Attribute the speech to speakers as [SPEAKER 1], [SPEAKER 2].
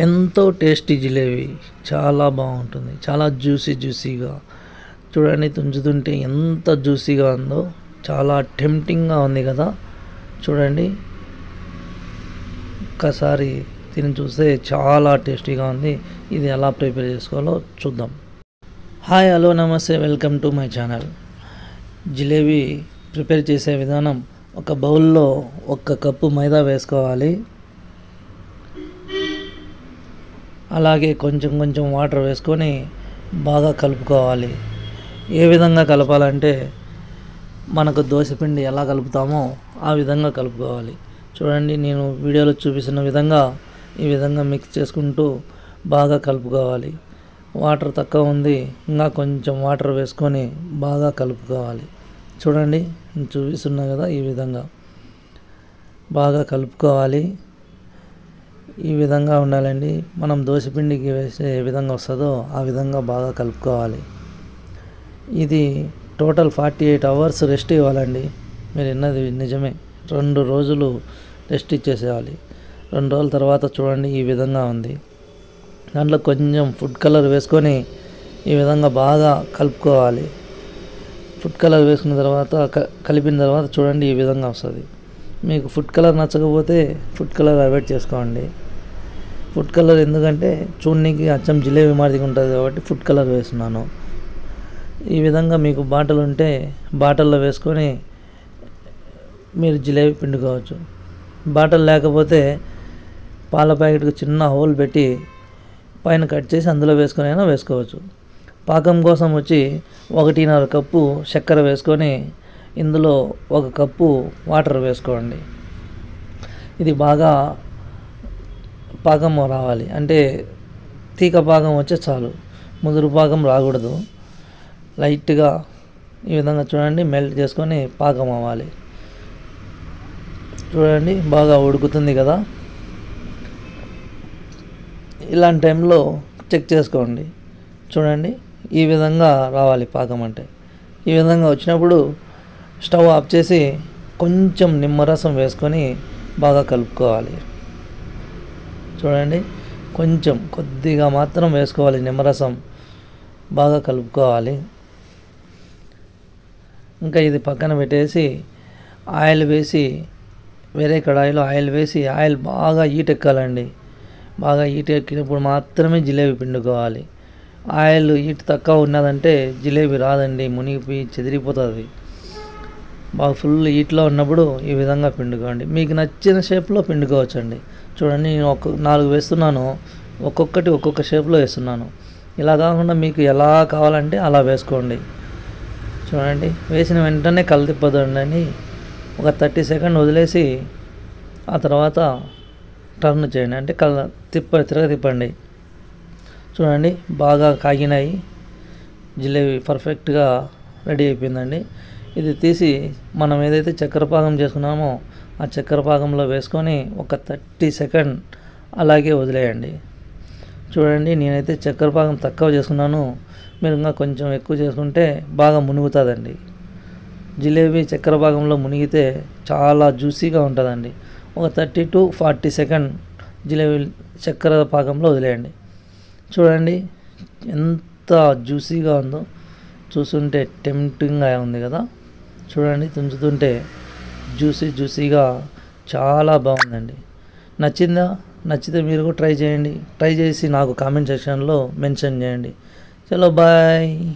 [SPEAKER 1] ఎంతో టేస్టీ జిలేబీ చాలా బాగుంటుంది. చాలా జ్యూసీగా చూడండి. తుంచుతుంటే ఎంత జ్యూసీగా ఉందో, చాలా టెంప్టింగ్గా ఉంది కదా. చూడండి, ఒక్కసారి తిని చూస్తే చాలా టేస్టీగా ఉంది. ఇది ఎలా ప్రిపేర్ చేసుకోవాలో చూద్దాం. హాయ్, హలో, నమస్తే, welcome to my channel. Jalebi prepare చేసే విధానం: ఒక బౌల్లో 1 కప్పు మైదా వేసుకోవాలి. అలాగే కొంచెం వాటర్ వేసుకొని బాగా కలుపుకోవాలి. ఏ విధంగా కలపాలంటే, మనకు దోశపిండి ఎలా కలుపుతామో ఆ విధంగా కలుపుకోవాలి. చూడండి, నేను వీడియోలో చూపిస్తున్న విధంగా ఈ విధంగా మిక్స్ చేసుకుంటూ బాగా కలుపుకోవాలి. వాటర్ తక్కువ ఉంది, ఇంకా కొంచెం వాటర్ వేసుకొని బాగా కలుపుకోవాలి. చూడండి, నేను చూపిస్తున్నా కదా, ఈ విధంగా బాగా కలుపుకోవాలి. ఈ విధంగా ఉండాలండి. మనం దోశపిండికి వేసే ఏ విధంగా వస్తుందో ఆ విధంగా బాగా కలుపుకోవాలి. ఇది టోటల్ 48 అవర్స్ రెస్ట్ ఇవ్వాలండి. మీరు విన్నది నిజమే, 2 రోజులు రెస్ట్ ఇచ్చేసేయాలి. 2 రోజుల తర్వాత చూడండి, ఈ విధంగా ఉంది. దాంట్లో కొంచెం ఫుడ్ కలర్ వేసుకొని ఈ విధంగా బాగా కలుపుకోవాలి. ఫుడ్ కలర్ వేసుకున్న తర్వాత కలిపిన తర్వాత చూడండి, ఈ విధంగా వస్తుంది. మీకు ఫుడ్ కలర్ నచ్చకపోతే ఫుడ్ కలర్ అవాయిడ్ చేసుకోండి. ఫుడ్ కలర్ ఎందుకంటే చూడడానికి అచ్చం జిలేబీ మాదిరిగా ఉంటుంది కాబట్టి ఫుడ్ కలర్ వేస్తున్నాను. ఈ విధంగా మీకు బాటిల్ ఉంటే బాటిల్లో వేసుకొని మీరు జిలేబీ పిండుకోవచ్చు. బాటిల్ లేకపోతే పాల ప్యాకెట్కి చిన్న హోల్ పెట్టి పైన కట్ చేసి అందులో వేసుకొని అయినా వేసుకోవచ్చు. పాకం కోసం వచ్చి 1.5 కప్పు చక్కెర వేసుకొని ఇందులో 1 కప్పు వాటర్ వేసుకోండి. ఇది బాగా పాకం రావాలి, అంటే తీగ పాకం వచ్చే చాలు, ముదురు పాకం రాకూడదు. లైట్గా ఈ విధంగా చూడండి, మెల్ట్ చేసుకొని పాకం అవ్వాలి. చూడండి, బాగా ఉడుకుతుంది కదా. ఇలాంటి టైంలో చెక్ చేసుకోండి. చూడండి, ఈ విధంగా రావాలి పాకం. అంటే ఈ విధంగా వచ్చినప్పుడు స్టవ్ ఆఫ్ చేసి కొంచెం నిమ్మరసం వేసుకొని బాగా కలుపుకోవాలి. చూడండి, కొద్దిగా మాత్రం వేసుకోవాలి నిమ్మరసం, బాగా కలుపుకోవాలి. ఇంకా ఇది పక్కన పెట్టేసి ఆయిల్ వేసి, వేరే కడాయిలో ఆయిల్ వేసి, ఆయిల్ బాగా హీట్ ఎక్కాలండి. బాగా హీట్ ఎక్కినప్పుడు మాత్రమే జిలేబీ పిండుకోవాలి. ఆయిల్ హీట్ తక్కువ ఉన్నదంటే జిలేబీ రాదండి, మునిగిపోయి చెదిరిపోతుంది. బాగా ఫుల్ హీట్లో ఉన్నప్పుడు ఈ విధంగా పిండుకోండి. మీకు నచ్చిన షేప్లో పిండుకోవచ్చండి. చూడండి, నేను 4 వేస్తున్నాను, ఒక్కొక్క షేప్లో వేస్తున్నాను. ఇలా కాకుండా మీకు ఎలా కావాలంటే అలా వేసుకోండి. చూడండి, వేసిన వెంటనే తిప్పదండి. ఒక 30 సెకండ్ వదిలేసి ఆ తర్వాత టర్న్ చేయండి, అంటే తిప్పండి. చూడండి, బాగా కాగినాయి. జిలేబీ పర్ఫెక్ట్గా రెడీ అయిపోయిందండి. ఇది తీసి మనం ఏదైతే చక్కెర పాకం చేసుకున్నామో ఆ చక్కెర పాకంలో వేసుకొని ఒక 30 సెకండ్ అలాగే వదిలేయండి. చూడండి, నేనైతే చక్కెర పాకం తక్కువ చేసుకున్నాను, మీరు ఇంకా కొంచెం ఎక్కువ చేసుకుంటే బాగా మునుగుతుందండి. జిలేబీ చక్కెర పాకంలో మునిగితే చాలా జ్యూసీగా ఉంటుందండి. ఒక 30 to 40 సెకండ్ జిలేబీ చక్కెర పాకంలో వదిలేయండి. చూడండి, ఎంత జ్యూసీగా ఉందో, చూస్తుంటే టెంప్టింగ్గా ఉంది కదా. చూడండి, తుంచుతుంటే జ్యూసీగా చాలా బాగుందండి. నచ్చితే మీరు కూడా ట్రై చేయండి. ట్రై చేసి నాకు కామెంట్ సెక్షన్లో మెన్షన్ చేయండి. చలో, బాయ్.